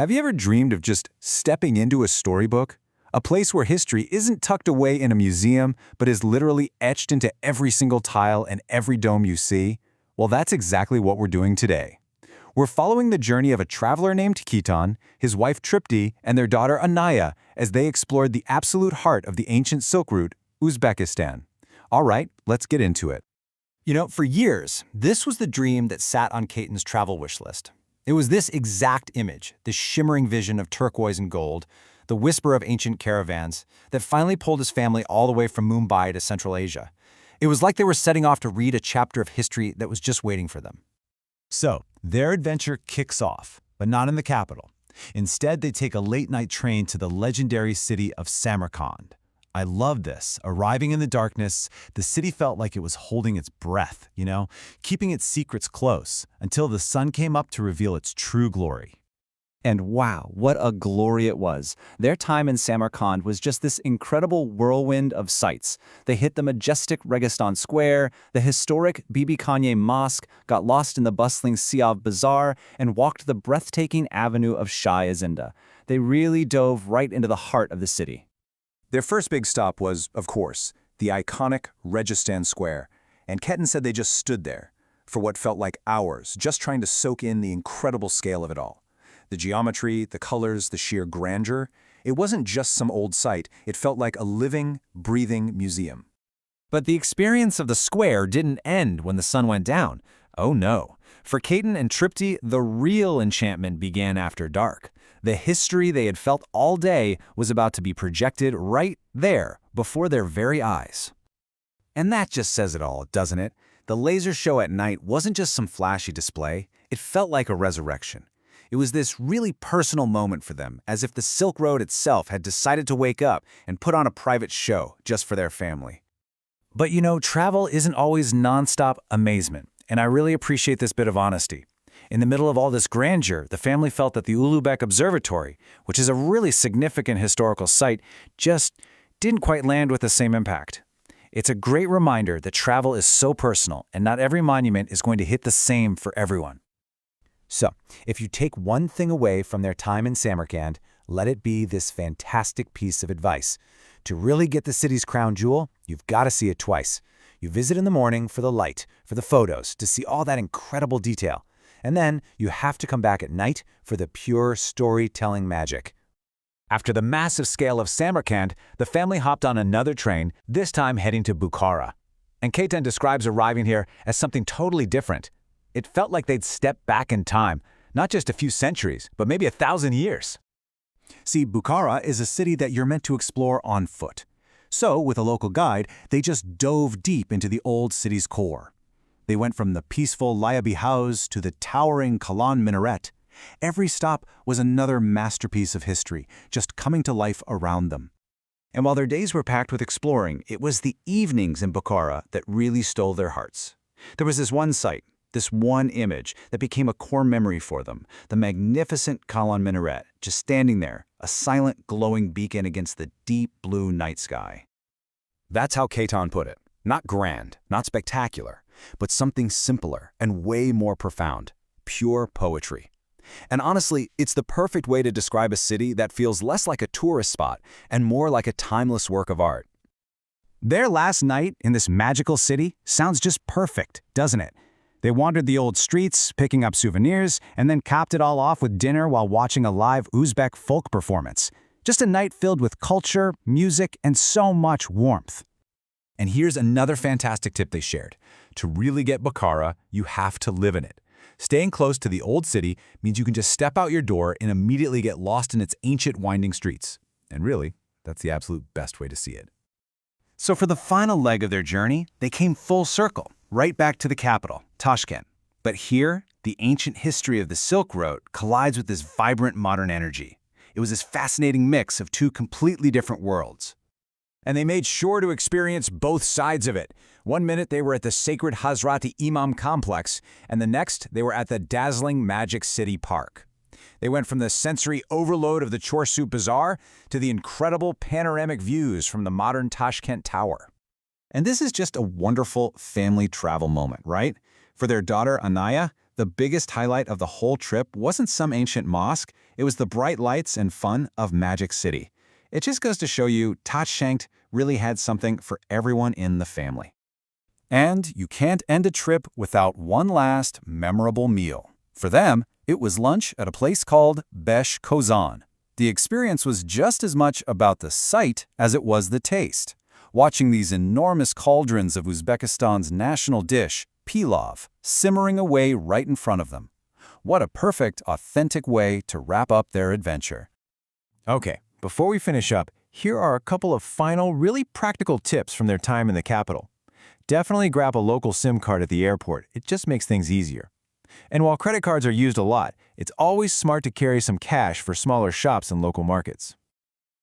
Have you ever dreamed of just stepping into a storybook? A place where history isn't tucked away in a museum, but is literally etched into every single tile and every dome you see? Well, that's exactly what we're doing today. We're following the journey of a traveler named Khitan, his wife Tripti, and their daughter Anaya as they explored the absolute heart of the ancient Silk Route, Uzbekistan. All right, let's get into it. For years, this was the dream that sat on Khitan's travel wish list. It was this exact image, this shimmering vision of turquoise and gold, the whisper of ancient caravans, that finally pulled his family all the way from Mumbai to Central Asia. It was like they were setting off to read a chapter of history that was just waiting for them. So, their adventure kicks off, but not in the capital. Instead, they take a late-night train to the legendary city of Samarkand. I love this. Arriving in the darkness, the city felt like it was holding its breath, keeping its secrets close, until the sun came up to reveal its true glory. And wow, what a glory it was. Their time in Samarkand was just this incredible whirlwind of sights. They hit the majestic Registan Square, the historic Bibi Khanye Mosque, got lost in the bustling Siav Bazaar, and walked the breathtaking avenue of Shah Azinda. They really dove right into the heart of the city. Their first big stop was, of course, the iconic Registan Square, and Khitan said they just stood there for what felt like hours, just trying to soak in the incredible scale of it all. The geometry, the colors, the sheer grandeur, it wasn't just some old site, it felt like a living, breathing museum. But the experience of the square didn't end when the sun went down. Oh no. For Khitan and Tripti, the real enchantment began after dark. The history they had felt all day was about to be projected right there, before their very eyes. And that just says it all, doesn't it? The laser show at night wasn't just some flashy display, it felt like a resurrection. It was this really personal moment for them, as if the Silk Road itself had decided to wake up and put on a private show just for their family. But travel isn't always nonstop amazement, and I really appreciate this bit of honesty. In the middle of all this grandeur, the family felt that the Ulubek Observatory, which is a really significant historical site, just didn't quite land with the same impact. It's a great reminder that travel is so personal, and not every monument is going to hit the same for everyone. So, if you take one thing away from their time in Samarkand, let it be this fantastic piece of advice. To really get the city's crown jewel, you've got to see it twice. You visit in the morning for the light, for the photos, to see all that incredible detail. And then you have to come back at night for the pure storytelling magic. After the massive scale of Samarkand, the family hopped on another train, this time heading to Bukhara. And Khitan describes arriving here as something totally different. It felt like they'd stepped back in time, not just a few centuries, but maybe 1,000 years. See, Bukhara is a city that you're meant to explore on foot. So, with a local guide, they just dove deep into the old city's core. They went from the peaceful Liabi House to the towering Kalan Minaret. Every stop was another masterpiece of history, just coming to life around them. And while their days were packed with exploring, it was the evenings in Bukhara that really stole their hearts. There was this one site, this one image, that became a core memory for them, the magnificent Kalan Minaret, just standing there, a silent, glowing beacon against the deep blue night sky. That's how Khitan put it. Not grand, not spectacular, but something simpler and way more profound. Pure poetry. And honestly, it's the perfect way to describe a city that feels less like a tourist spot and more like a timeless work of art. Their last night in this magical city sounds just perfect, doesn't it? They wandered the old streets, picking up souvenirs, and then capped it all off with dinner while watching a live Uzbek folk performance. Just a night filled with culture, music, and so much warmth. And here's another fantastic tip they shared. To really get Bukhara, you have to live in it. Staying close to the old city means you can just step out your door and immediately get lost in its ancient winding streets. And really, that's the absolute best way to see it. So for the final leg of their journey, they came full circle, right back to the capital, Tashkent. But here, the ancient history of the Silk Road collides with this vibrant modern energy. It was this fascinating mix of two completely different worlds. And they made sure to experience both sides of it. One minute they were at the sacred Hazrati Imam complex, and the next they were at the dazzling Magic City Park. They went from the sensory overload of the Chorsu Bazaar to the incredible panoramic views from the modern Tashkent Tower. And this is just a wonderful family travel moment, right? For their daughter Anaya, the biggest highlight of the whole trip wasn't some ancient mosque, it was the bright lights and fun of Magic City. It just goes to show you Tashkent really had something for everyone in the family. And you can't end a trip without one last memorable meal. For them, it was lunch at a place called Besh Kozan. The experience was just as much about the sight as it was the taste. Watching these enormous cauldrons of Uzbekistan's national dish, pilaf, simmering away right in front of them. What a perfect, authentic way to wrap up their adventure. Okay, before we finish up, here are a couple of final, really practical tips from their time in the capital. Definitely grab a local SIM card at the airport. It just makes things easier. And while credit cards are used a lot, it's always smart to carry some cash for smaller shops and local markets.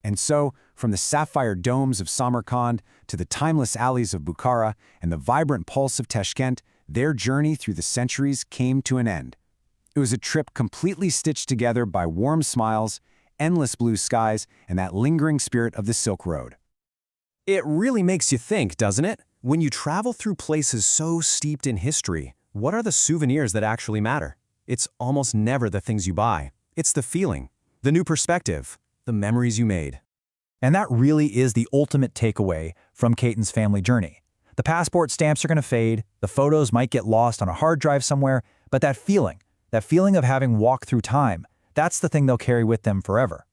And so, from the sapphire domes of Samarkand to the timeless alleys of Bukhara and the vibrant pulse of Tashkent, their journey through the centuries came to an end. It was a trip completely stitched together by warm smiles, endless blue skies, and that lingering spirit of the Silk Road. It really makes you think, doesn't it? When you travel through places so steeped in history, what are the souvenirs that actually matter? It's almost never the things you buy. It's the feeling, the new perspective, the memories you made. And that really is the ultimate takeaway from Caton's family journey. The passport stamps are going to fade, the photos might get lost on a hard drive somewhere, but that feeling of having walked through time, that's the thing they'll carry with them forever.